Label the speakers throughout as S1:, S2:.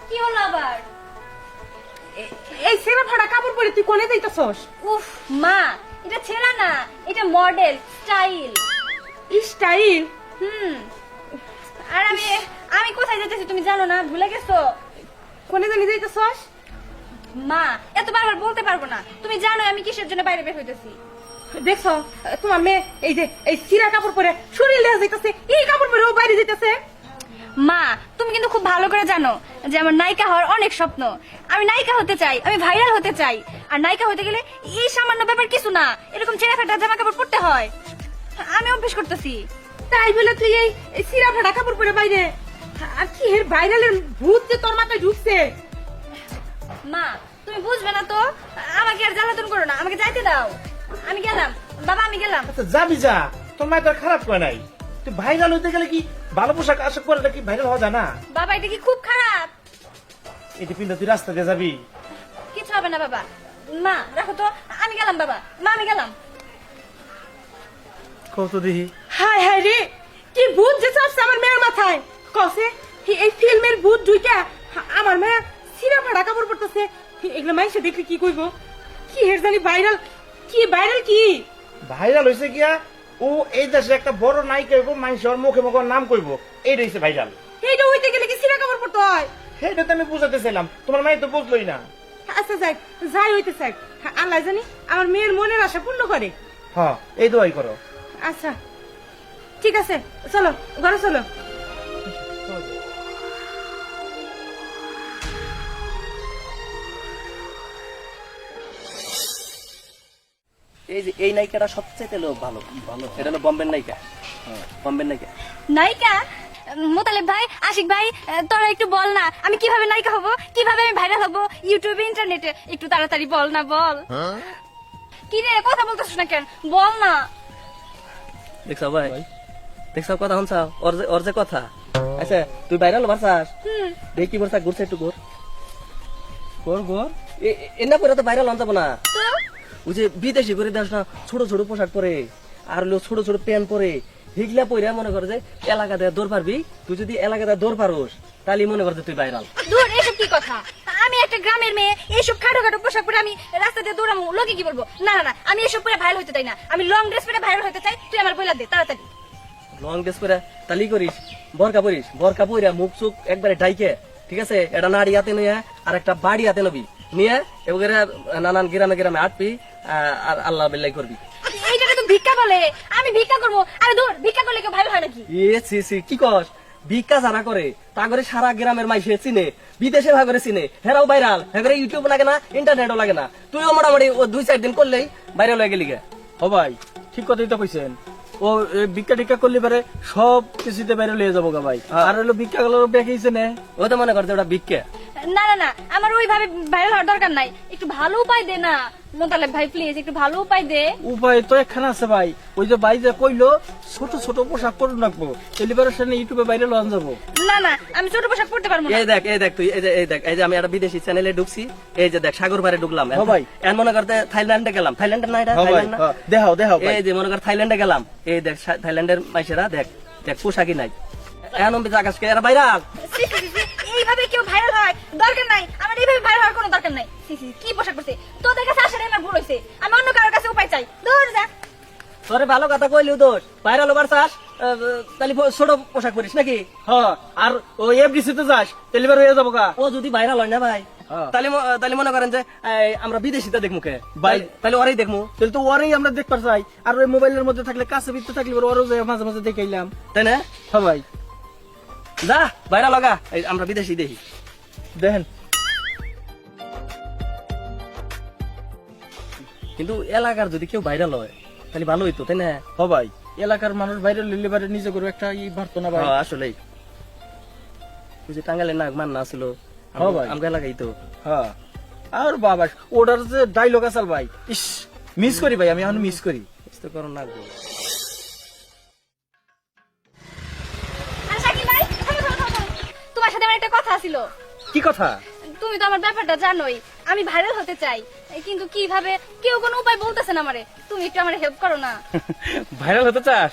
S1: কি হলো আবার?
S2: এই ছেঁড়া ফাড়া কাপড় পরে তুই কোনে যাইতাছস?
S1: উফ মা, এটা ছেঁড়া না, এটা মডেল স্টাইল।
S2: স্টাইল?
S1: আর আমি আমি কোথায় যাইতেছি তুমি জানো না? ভুলে গেছো?
S2: কোনে জানি যাইতাছস?
S1: মা, এত বারবার বলতে পারবো না। তুমি জানো আমি কিসের জন্য বাইরে বের হইতেছি।
S2: দেখছো তোমার মেয়ে এই যে এই ছিঁড়া কাপড় পরে শরীর লেগে যাইতাছে, এই কাপড় পরে ও বাইরে যাইতাছে।
S1: মা, তুমি কিন্তু খুব ভালো করে জানো যে আমার নায়িকা হওয়ার অনেক স্বপ্ন। আমি নায়িকা হতে চাই, আমি ভাইরাল হতে চাই। আর নায়িকা হতে গেলে এই সামান্য ব্যাপার কিছু না, এরকম ছেঁড়া ফাটা জামা কাপড় পরতে হয়। আমি অভ্যেস করতেছি।
S2: তাই বলে তুই এই ছিঁড়া ফাড়া কাপড় পরে বাইরে? আর কি এর ভাইরালের ভূত যে তোর মাথায় ঢুকছে।
S1: মা, তুমি বুঝবে না তো, আমাকে আর জ্বালাতন করো না, আমাকে যাইতে দাও। আমি গেলাম বাবা, আমি গেলাম।
S3: আচ্ছা যাবি যা, তোর মায়ের তো খারাপ করে নাই। তুই ভাইরাল হইতে গেলে কি ভালো পোশাক আশাক পরে কি ভাইরাল হওয়া যায় না?
S1: বাবা, এটা কি খুব খারাপ?
S3: এটি পিন্ডা তুই রাস্তা দিয়ে যাবি?
S1: কিছু হবে না বাবা। মা রাখো তো, আমি গেলাম বাবা। মা, আমি গেলাম।
S3: কত দেখি।
S2: হায় হায় রে, কি ভূত যে চাপছে আমার মেয়ের মাথায়। কসে এই ফিল্মের ভূত দুইটা আমার মেয়ে ছিঁড়া ফাড়া কাপড় পরতেছে। এগুলো মাইসে দেখলে কি কইব? কি এর জানি ভাইরাল? কি ভাইরাল? কি
S3: ভাইরাল হয়েছে গিয়া ও এই দেশে একটা বড় নায়িকা হইব, মানুষের মুখে মুখে নাম কইব, এইটা হয়েছে ভাইরাল।
S2: এইটা হইতে গেলে কি ছিঁড়া কাপড় পরতে হয়?
S3: সেটা তো আমি বুঝাতে চাইলাম, তোমার মায়ের তো বুঝলোই না।
S2: আচ্ছা যাই যাই হইতে চাই, আল্লাহ জানি আমার মেয়ের মনের আশা পূর্ণ করে।
S3: হ্যাঁ, এই দোয়াই করো।
S2: আচ্ছা ঠিক আছে, চলো ঘরে চলো।
S4: এই যে এই নায়িকাটা সবচেয়ে লোক ভালো ভালো, এটা হলো বম্বের নায়িকা। বম্বের নায়িকা।
S1: নায়িকা? মোতালেব ভাই, আশিক ভাই, তোরা একটু বল না আমি কিভাবে নায়িকা হব, কিভাবে আমি ভাইরাল হব ইউটিউবে ইন্টারনেটে। একটু তাড়াতাড়ি বল না, বল। কি রে, কথা বলতেছিস না কেন? বল না।
S4: দেখছ ভাই, দেখছ কথা শুনছাও ওর যে কথা। আচ্ছা তুই ভাইরাল হবার চাস? দেখি বলছা ঘুরছে একটু ঘুর ঘুর ঘুর। এনা করে তো ভাইরাল হন যাবো না।
S1: তো
S4: ওই যে বিদেশি করে দেখ না, ছোট ছোট পোশাক পরে আর হলো ছোট ছোট প্যান্ট পরে, হিগলা পরে মনে করে যে এলাকা দেয় দৌড় পারবি। তুই যদি এলাকা দেয় দৌড় পারোস তাহলে মনে করছে তুই ভাইরাল।
S1: দূর, এসব কি কথা? আমি একটা গ্রামের মেয়ে, এইসব খাটো খাটো পোশাক পরে আমি রাস্তা দিয়ে দৌড়াবো, লোকে কি বলবো? না না না, আমি এসব পরে ভাইরাল হতে চাই না। আমি লং ড্রেস পরে ভাইরাল হতে চাই। তুই আমার বইলা দে তাড়াতাড়ি।
S4: লং ড্রেস পরে তালি করিস, বরকা পরিস, বরকা পইরা মুখ চুখ একবারে ডাইকে, ঠিক আছে? এটা নাড়ি হাতে নিয়ে আর একটা বাড়ি হাতে নবি নিয়ে এবারে নানান গ্রামে গ্রামে আটবি আর আল্লাহ বিল্লাহ করবি।
S1: এইটাকে তো ভিক্ষা বলে। আমি ভিক্ষা করবো? আরে দূর, ভিক্ষা করলে কেউ ভাইরাল হয় নাকি?
S4: কি কস? ভিক্ষা যারা করে তা করে সারা গ্রামের মাইসে চিনে, বিদেশে ভাগরে চিনে, হেরাও ভাইরাল। হেগরে ইউটিউব লাগে না, ইন্টারনেটও লাগে না। তুইও মোটামুটি ও 2-4 দিন করলেই ভাইরাল হয়ে গেলি গে।
S5: ও ভাই ঠিক কথাই তো কইছেন। ও ভিক্ষা টিক্ষা করলে পারে সব কিছুতে বাইরে লিয়ে যাবো গা ভাই। আর হলো ভিক্ষা গুলো বেঁকেছে নে,
S4: ও তো মনে করছে ওটা ভিক্ষা।
S1: না না না, আমার ওইভাবে ভাইরাল হওয়ার দরকার নাই। একটু ভালো উপায় দে না মোতালেব ভাই, প্লিজ একটু ভালো উপায় দে।
S5: উপায় তো একখানা আছে ভাই। ওই যে ভাই যে কইলো ছোট ছোট পোশাক পরে রাখবো, সেলিব্রেশন ইউটিউবে বাইরে লন যাবো।
S1: না না, আমি ছোট পোশাক পরতে পারবো না।
S4: এই দেখ তুই, এই দেখ, এই যে আমি একটা বিদেশি চ্যানেলে ঢুকছি, এই যে দেখ সাগর পারে ঢুকলাম।
S5: ও ভাই।
S4: এখন মনে করতে থাইল্যান্ডে গেলাম, থাইল্যান্ডে না এটা,
S5: হ্যাঁ ভাই,
S4: থাইল্যান্ড না?
S5: হ্যাঁ, দেখাও দেখাও ভাই।
S4: এই যে মনে কর থাইল্যান্ডে গেলাম, এই দেখ থাইল্যান্ডের মাইসেরা দেখ দেখ পোশাকই নাই। এখন আকাশকে এরা ভাইরাল।
S1: সি, সি, সি, সি, এইভাবে কেউ ভাইরাল হয় দরকার নাই। আমার এইভাবে ভাইরাল হওয়ার কোনো দরকার নাই। সি, সি, কি পোশাক পরছে? তোদের কাছে আসার আমার ভুল হয়েছে। আমি অন্য কারোর কাছে উপায় চাই। দূর যা।
S4: তোরে ভালো কথা কইলিও দোষ, ভাইরাল হবার চাস তাহলে ছোট পোশাক পরিস নাকি?
S5: হ্যাঁ, আর ও এফডিসি তে যাস, ডেলিভার হয়ে যাবো গা।
S4: ও যদি ভাইরাল হয় না ভাই,
S5: হ্যাঁ।
S4: তাহলে মনে করেন যে আমরা বিদেশিতে দেখবো কে
S5: ভাই।
S4: তাহলে ওরাই দেখবো,
S5: তাহলে তো ওরেই আমরা দেখবার চাই। আর ওই মোবাইলের মধ্যে থাকলে কাছে বিত্তে থাকলে ওরও যে মাঝে মাঝে দেখাইলাম।
S4: তাই না?
S5: হ্যাঁ ভাই,
S4: যা ভাইরাল লগা, আমরা বিদেশি দেখি।
S5: দেখেন
S4: কিন্তু এলাকার যদি কেউ ভাইরাল হয় তাহলে ভালো হইতো, তাই না?
S5: হ ভাই, এলাকার মানুষ বাইরে লিলে বাইরে নিজে করে একটা ই ভারতো না ভাই।
S4: আসলেই ওই যে টাঙ্গালের নাক মান না ছিল
S5: হ্যাঁ ভাই।
S4: আমাকে এলাকাই তো।
S5: হ্যাঁ, আর বাবা ওটার যে ডাইলগ আছে ভাই, ইস মিস করি ভাই, আমি এখন মিস করি।
S4: বুঝতে পারো না গো।
S1: আরে শাকিল ভাই, থামো, থামো, থামো, থামো। তোমার সাথে আমার একটা কথা ছিল।
S5: কি কথা?
S1: তুমি তো আমার ব্যাপারটা জানোই, আমি ভাইরাল হতে চাই, কিন্তু কিভাবে কেউ কোনো উপায় বলতেছে না আমারে। তুমি একটু আমার হেল্প করো না।
S5: ভাইরাল হতে চাস?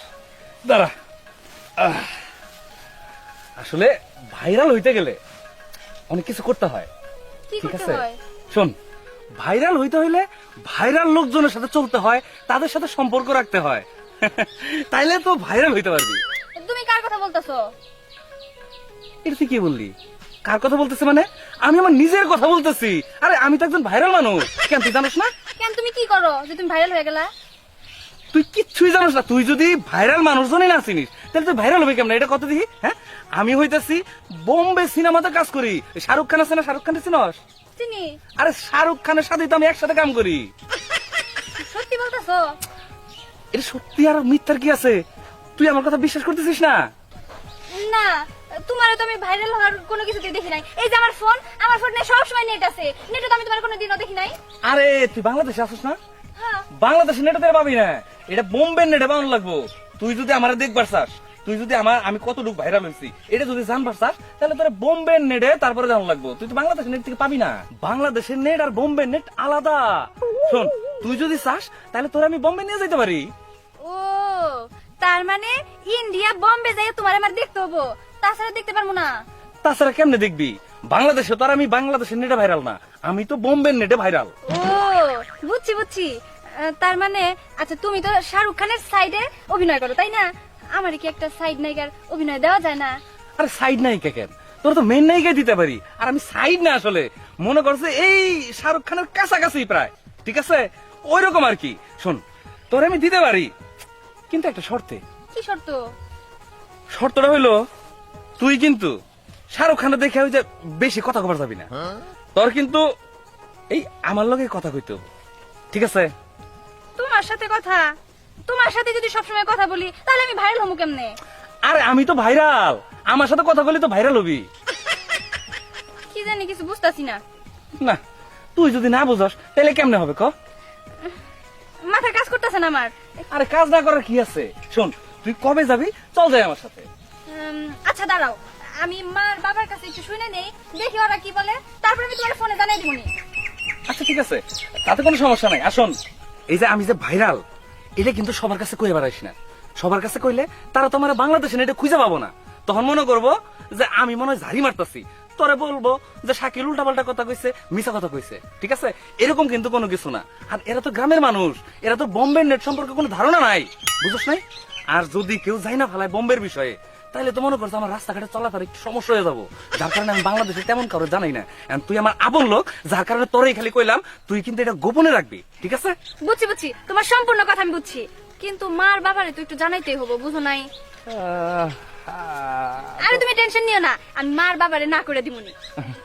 S5: দাঁড়া,
S6: আসলে ভাইরাল হইতে গেলে অনেক কিছু করতে হয়,
S1: কি
S6: ঠিক
S1: করতে
S6: আছে?
S1: হয়?
S6: শোন, ভাইরাল হইতে হইলে ভাইরাল লোকজনের সাথে চলতে হয়, তাদের সাথে সম্পর্ক রাখতে হয়। তাইলে তো ভাইরাল হইতে পারবি।
S1: তুমি কার কথা বলতেছো?
S6: এটা তুই কি বললি? কার কথা বলতেছে মানে? আমি আমার নিজের কথা বলতেছি। আরে আমি তো একজন ভাইরাল মানুষ, কেন তুই জানোস না?
S1: কেন তুমি কি করো যে তুমি ভাইরাল হয়ে গেলা?
S6: তুই কিচ্ছুই জানোস না। তুই যদি ভাইরাল মানুষজনই না চিনিস তাহলে তুই ভাইরাল হবে কেমন? এটা কত দেখি। হ্যাঁ, আমি হইতাছি বোম্বে সিনেমাতে কাজ করি। শাহরুখ খান আছে না, শাহরুখ খান চিনস?
S1: চিনি।
S6: আরে শাহরুখ খানের সাথে তো আমি একসাথে কাম করি।
S1: সত্যি বলতেছো?
S6: এটা সত্যি আর মিথ্যার কি আছে? তুই আমার কথা বিশ্বাস করতেছিস না?
S1: না, তোমার তো আমি ভাইরাল হওয়ার কোনো কিছুতেই দেখি নাই। এই যে আমার ফোনে সবসময় নেট আছে, নেটে তো আমি তোমার কোনোদিনও দেখি নাই।
S6: আরে তুই বাংলাদেশে আসিস না?
S1: হ্যাঁ।
S6: বাংলাদেশের নেটে তো পাবি না, এটা বোম্বে নেটে বানানো লাগবো। তুই যদি আমার দেখবার চাস, তুই যদি আমি কতটুকু ভাইরাল হয়েছি এটা যদি জানবার চাস, তাহলে তোর বোম্বে নেটে তারপরে জানা লাগবো। তুই তো বাংলাদেশের নেট থেকে পাবি না। বাংলাদেশের নেট আর বোম্বে নেট আলাদা। শোন, তুই যদি চাস তাহলে তোর আমি বোম্বে নিয়ে যেতে পারি।
S1: ও, তার মানে ইন্ডিয়া বোম্বে যাই তোমার আমার দেখতে হবো, তাছাড়া দেখতে পারবো না।
S6: তাছাড়া কেমনে দেখবি? বাংলাদেশে তো আর আমি বাংলাদেশের নেটে ভাইরাল না, আমি তো বোম্বে নেটে ভাইরাল।
S1: ও, বুঝছি বুঝছি। তার মানে আচ্ছা, তুমি তো শাহরুখ খানের সাইডে অভিনয় করো, তাই না? আমার কি একটা সাইড নায়িকার অভিনয় দেওয়া যায় না?
S6: আরে সাইড নায়িকা কেন? তোর তো মেন নায়িকাই দিতে পারি। আর আমি সাইড না, আসলে মনে করছে এই শাহরুখ খানের কাছাকাছি প্রায়, ঠিক আছে? ওই রকম আর কি। শোন, তোর আমি দিতে পারি, কিন্তু একটা শর্তে।
S1: কি শর্ত?
S6: শর্তটা হইলো তুই কিন্তু শাহরুখ খানের দেখে ওই যে বেশি কথা কবার যাবি না। তোর কিন্তু এই আমার লগে কথা কইতো, ঠিক আছে?
S1: তোমার সাথে কথা? তোমার সাথে যদি সবসময় কথা বলি তাহলে আমি ভাইরাল হবো কেমনে?
S6: আরে আমি তো ভাইরাল, আমার সাথে কথা বলি তো ভাইরাল হবি।
S1: কি জানি, কিছু বুঝতাছি না।
S6: না, তুই যদি না বুঝস তাহলে কেমনে হবে ক?
S1: মাথা কাজ করতেছে না আমার।
S6: আরে কাজ না করার কি আছে? শোন, তুই কবে যাবি? চল যাই আমার সাথে।
S1: আচ্ছা দাঁড়াও, আমি মার বাবার কাছে একটু শুনে নেই, দেখি ওরা কি বলে, তারপরে আমি তোমার ফোনে জানাই দিবনি।
S6: আচ্ছা ঠিক আছে, তাতে কোনো সমস্যা নাই। আসুন, এই যে আমি যে ভাইরাল, এটা কিন্তু সবার কাছে কইতে পারিস না। সবার কাছে কইলে তারা তোমার বাংলাদেশে এটা খুঁজে পাবো না। তখন মনে করবো যে আমি মনে হয় ঝাড়ি মারতাছি, তোরে বলবো যে শাকিল উল্টা পাল্টা কথা কইছে, মিছা কথা কইছে, ঠিক আছে? এরকম কিন্তু কোনো কিছু না। আর এরা তো গ্রামের মানুষ, এরা তো বোম্বের নেট সম্পর্কে কোনো ধারণা নাই, বুঝছ নাই? আর যদি কেউ যায় না ফেলায় বোম্বের বিষয়ে, তাহলে তো মনে করছে আমার রাস্তাঘাটে চলাফেরা একটু সমস্যা হয়ে যাবো। যার কারণে আমি বাংলাদেশে তেমন কারো জানাই না। And তুই আমার আপন লোক, যার কারণে তোরেই খালি কইলাম, তুই কিন্তু এটা গোপনে রাখবি, ঠিক আছে?
S1: বুঝছি বুঝছি, তোমার সম্পূর্ণ কথা আমি বুঝছি, কিন্তু মার বাবারে তো একটু জানাইতেই হবো, বুঝো নাই? আরে তুমি টেনশন নিও না, আমি মার বাবারে না করে দিবনি,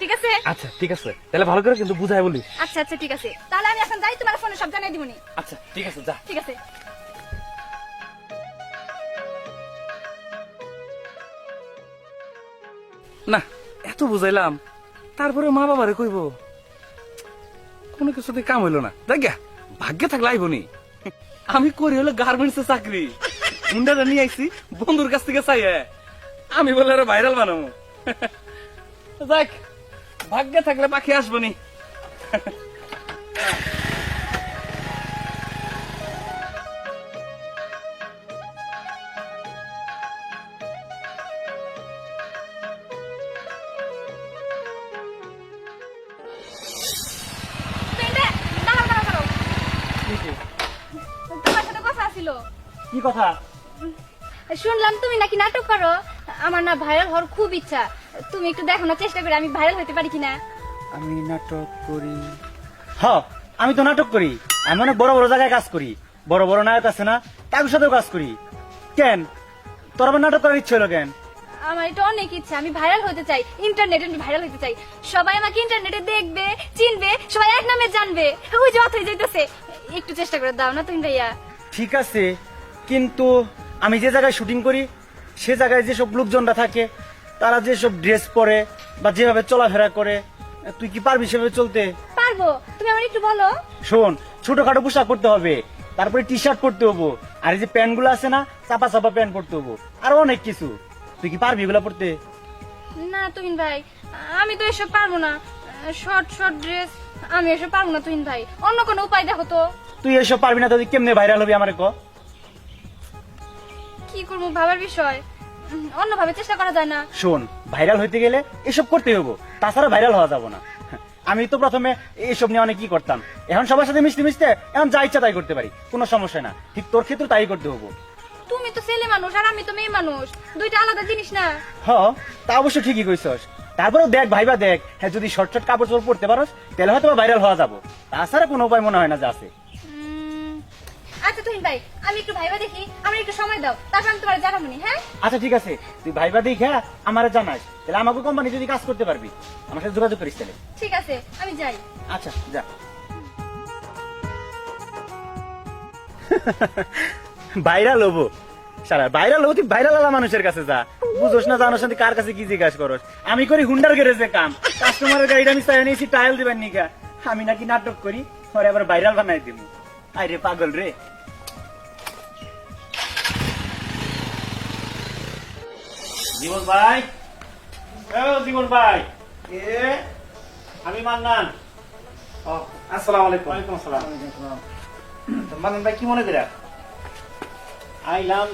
S1: ঠিক আছে?
S6: আচ্ছা ঠিক আছে, তাহলে ভালো করে কিন্তু বুঝাই বলিস।
S1: আচ্ছা আচ্ছা ঠিক আছে, তাহলে আমি এখন যাই, তোমার ফোনে সব জানাই দিবনি।
S6: আচ্ছা ঠিক আছে, যা।
S1: ঠিক আছে।
S6: না, এত বুঝাইলাম, তারপরে মা বাবারে কইব, কোনো কিছুতে কাম হইলো না। দেখ, ভাগ্যে থাকলে আইবনি। আমি করি হলো গার্মেন্টস এ চাকরি, মুন্ডাটা নিয়ে আইছি বন্ধুর কাছ থেকে চাই। আমি বলে আরো ভাইরাল বানাবো। দেখ, ভাগ্যে থাকলে পাখি আসবনি।
S1: দাঁড়াও দাঁড়াও দাঁড়াও, তোমার সাথে কথা ছিল।
S3: কি কথা?
S1: শুনলাম তুমি নাকি নাটক করো। আমার না ভাইরাল হওয়ার খুব ইচ্ছা, তুমি একটু দেখো না, চেষ্টা করে আমি ভাইরাল হতে পারি কিনা।
S3: আমি নাটক করি? হ্যাঁ, আমি তো নাটক করি। আমি অনেক বড় বড় জায়গায় কাজ করি, বড় বড় নায়ক আছে না, তাদের সাথেও কাজ করি। কেন তোর আবার নাটক করার ইচ্ছে হলো কেন?
S1: আমার এটা অনেক ইচ্ছা, আমি ভাইরাল হতে চাই, ইন্টারনেটে ভাইরাল হতে চাই, সবাই আমাকে ইন্টারনেটে দেখবে, চিনবে, সবাই এক নামে জানবে। ওই যে অথই যাইতেছে, একটু চেষ্টা করে দাও না তুমি ভাইয়া।
S3: ঠিক আছে, কিন্তু আমি যে জায়গায় শুটিং করি সে জায়গায় যেসব লোকজনরা থাকে, তারা যেসব ড্রেস পরে বা যেভাবে চলাফেরা করে, তুই কি পারবি সেভাবে চলতে?
S1: পারবো, তুমি আমার একটু বলো।
S3: শোন, ছোটখাটো পোশাক পরতে হবে, তারপরে টি শার্ট পরতে হবো, আর এই যে প্যান্ট গুলো আছে না, চাপা চাপা প্যান্ট পরতে হবো, আরো অনেক কিছু। তুই কি পারবি এগুলা পরতে?
S1: না তুহিন ভাই, আমি তো এসব পারবো না, শর্ট শর্ট ড্রেস আমি এসব পারবো না তুহিন ভাই, অন্য কোনো উপায় দেখো তো।
S3: তুই এসব পারবি না, তুই কেমনে ভাইরাল হবি আমারে ক?
S1: কি করবো ভাবার বিষয়, অন্যভাবে চেষ্টা করা যায় না?
S3: শোন, ভাইরাল হইতে গেলে এসব করতেই হবো, তাছাড়া ভাইরাল হওয়া যাবো না। আমি তো প্রথমে এইসব নিয়ে অনেক কি করতাম, এখন সবার সাথে মিশতে মিশতে এখন যা ইচ্ছা তাই করতে পারি, কোনো সমস্যা না। ঠিক তোর ক্ষেত্রে তাই করতে হবো।
S1: তুমি তো ছেলে মানুষ আর আমি তো মেয়ে মানুষ, দুইটা আলাদা জিনিস না?
S3: হ, তা অবশ্য ঠিকই কইছস। তারপরেও দেখ ভাইবা দেখ, হ্যাঁ যদি শর্ট শর্ট কাপড় চোপড় পরতে পারোস তাহলে হয়তো ভাইরাল হওয়া যাবো, তাছাড়া কোনো উপায় মনে হয় না যে আছে।
S1: আচ্ছা তুহিন ভাই, আমি একটু ভাইবা দেখি, আমার একটু সময় দাও, তারপর আমি তোমার জানাবো নি। হ্যাঁ
S3: আচ্ছা ঠিক আছে, তুই ভাইবা দেখে আমারে জানাস, তাহলে আমাকে কোম্পানি যদি কাজ করতে পারবি আমার সাথে যোগাযোগ করিস তাহলে।
S1: ঠিক আছে, আমি যাই।
S3: আচ্ছা যা। ভাইরাল হবো, সারা ভাইরাল হবো, তুই ভাইরাল হলা মানুষের কাছে যা, বুঝোস না জানোস না তুই কার কাছে কি জিজ্ঞাসা করস। আমি করি হুন্ডার গ্যারেজে কাম, কাস্টমারের গাড়িটা আমি চাই নিয়েছি টাইল দিবেন নিকা, আমি নাকি নাটক করি পরে আবার ভাইরাল বানাই দিব। আরে পাগল রে। জীবন ভাই, জীবন ভাই, আমি মান্নান।
S7: আসসালামু আলাইকুম।
S3: ওয়ালাইকুম আসসালাম।
S7: মান্নান ভাই কি মনে করে?
S3: আইলাম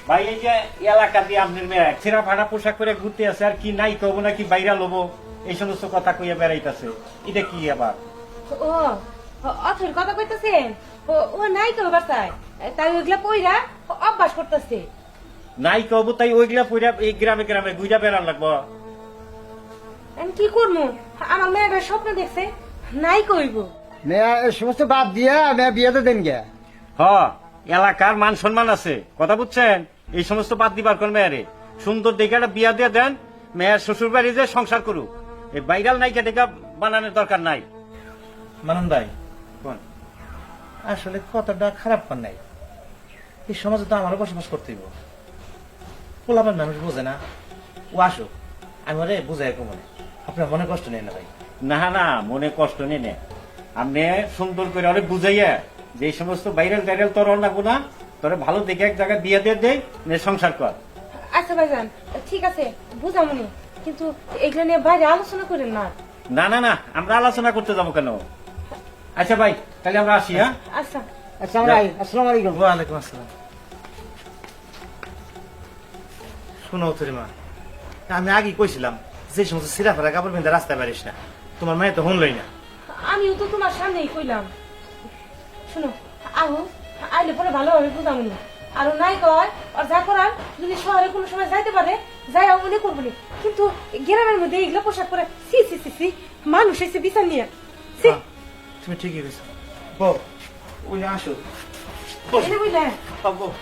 S3: ভাই, এই যে এলাকা দিয়ে আপনার মেয়ে ছেঁড়া ফাটা পোশাক পরে ঘুরতে আছে, আর কি নাই কবো নাকি ভাইরাল হবো এই সমস্ত কথা কইয়া বেড়াইতেছে, এটা কি আবার?
S2: ও অথর কথা কইতেছেন? ও নাই তো বাসায়, তাই ওইগুলা পইরা অভ্যাস করতেছে।
S3: নাই কবো তাই ওইগুলা পইরা এই গ্রামে গ্রামে ঘুরা বেড়ান লাগবো।
S2: আমি কি করবো? আমার মেয়েটা স্বপ্ন দেখছে, নাই কইব।
S7: মেয়া এই সমস্ত বাদ দিয়া মেয়া বিয়েতে দেন গে।
S3: হ, এলাকার মান সম্মান আছে, কথা বুঝছেন? এই সমস্ত বাদ দিবার কোন মেয়ারে সুন্দর দেখে একটা বিয়া দিয়ে দেন, মেয়ের শ্বশুর বাড়ি যে সংসার করুক, এই ভাইরাল নাইকা টেকা বানানোর দরকার নাই।
S7: মানন ভাই
S3: কোন?
S7: আসলে কতটা খারাপ কর নাই, এই সমাজে তো আমারও বসবাস করতে হইব। পোলাপান মানুষ বোঝে না, ও আসুক আমি ওরে বুঝাই মনে, আপনার মনে কষ্ট নেই না ভাই।
S3: না না, মনে কষ্ট নেই নে, আপনি সুন্দর করে অনেক বুঝাইয়া যে এই সমস্ত ভাইরাল ভাইরাল তোর লাগবো না, তোরে ভালো দেখে এক জায়গায় বিয়ে দিয়ে দেয়, নে সংসার কর।
S2: আচ্ছা ভাইজান, ঠিক আছে বুঝামনি, কিন্তু এগুলো নিয়ে বাইরে আলোচনা করেন না।
S3: না না না, আমরা আলোচনা করতে যাবো কেন? আচ্ছা ভাই, তাহলে আমরা আসি। হ্যাঁ
S2: আচ্ছা
S7: আচ্ছা ভাই, আসসালামু আলাইকুম। ওয়ালাইকুম আসসালাম। শুনো তরিমা, আমি আগে কইছিলাম যে সমস্ত সিরা ফেরা কাপড় পিন্ধে রাস্তায় পারিস না, তোমার মায়ের তো শুনলই না।
S2: আমিও তো তোমার সামনেই কইলাম। শুনো, আহো, আইলে পরে ভালোভাবে বুঝামনি, আর নাই কয় আর যা করার যদি শহরে কোনো সময় যাইতে পারে যাই মনে করবো নি, কিন্তু গ্রামের মধ্যে এইগুলো পোশাক পরে সি সি সি সি মানুষ এসে বিচার নিয়ে সি।
S7: তুমি ঠিকই কইছো। বউ ওই আসো,
S2: এটা বুঝলে
S7: বউ।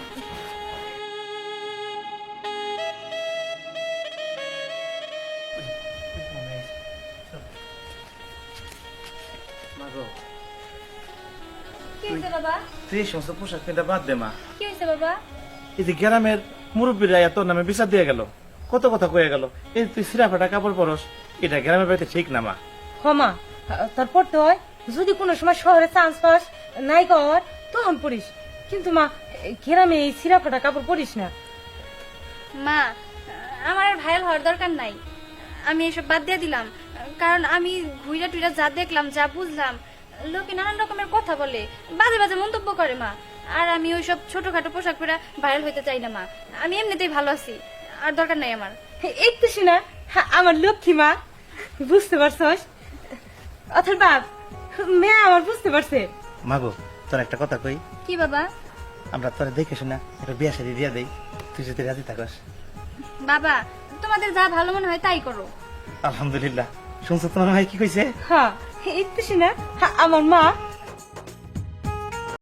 S1: কি হয়েছে বাবা?
S7: তুই এই সমস্ত পোশাক পিন্ধা বাদ দে মা।
S1: কি হয়েছে বাবা?
S7: এই যে গ্রামের মুরব্বীরা এত নামে বিচার দিয়ে গেল, কত কথা কয়ে গেল, এই তুই সিরা ফাটা কাপড় পরস, এটা গ্রামের বাড়িতে ঠিক না মা।
S2: হমা তার পড়তে হয়, যদি কোনো সময় শহরে চান্স পাস নাই কর তখন পড়িস, কিন্তু মা গ্রামে এই সিরা ফাটা কাপড় পরিস না।
S1: মা, আমার আর ভাইরাল হওয়ার দরকার নাই, আমি এসব বাদ দিয়ে দিলাম, কারণ আমি ঘুইরা টুইরা যা দেখলাম যা বুঝলাম, লোকে নানান রকমের কথা বলে, বাজে বাজে মন্তব্য করে মা, আর আমি ওইসব ছোটখাটো পোশাক পরে ভাইরাল হইতে চাই না মা, আমি এমনিতেই ভালো আছি, আর দরকার নাই আমার।
S2: এই তো শোনা আমার লক্ষ্মী মা, বুঝতে পারছস? অথর বাপ মেয়ে আমার বুঝতে পারছে।
S7: মাগো তোর একটা কথা কই,
S1: কি বাবা?
S7: আমরা তোর দেখে শোনা একটা বিয়া শাড়ি দিয়া দেই, তুই যদি রাজি থাকস।
S1: বাবা, তোমাদের যা ভালো মনে হয় তাই করো।
S7: আলহামদুলিল্লাহ। শুনছো তোমার ভাই কি কইছে?
S2: হ্যাঁ এই তো শোনা আমার মা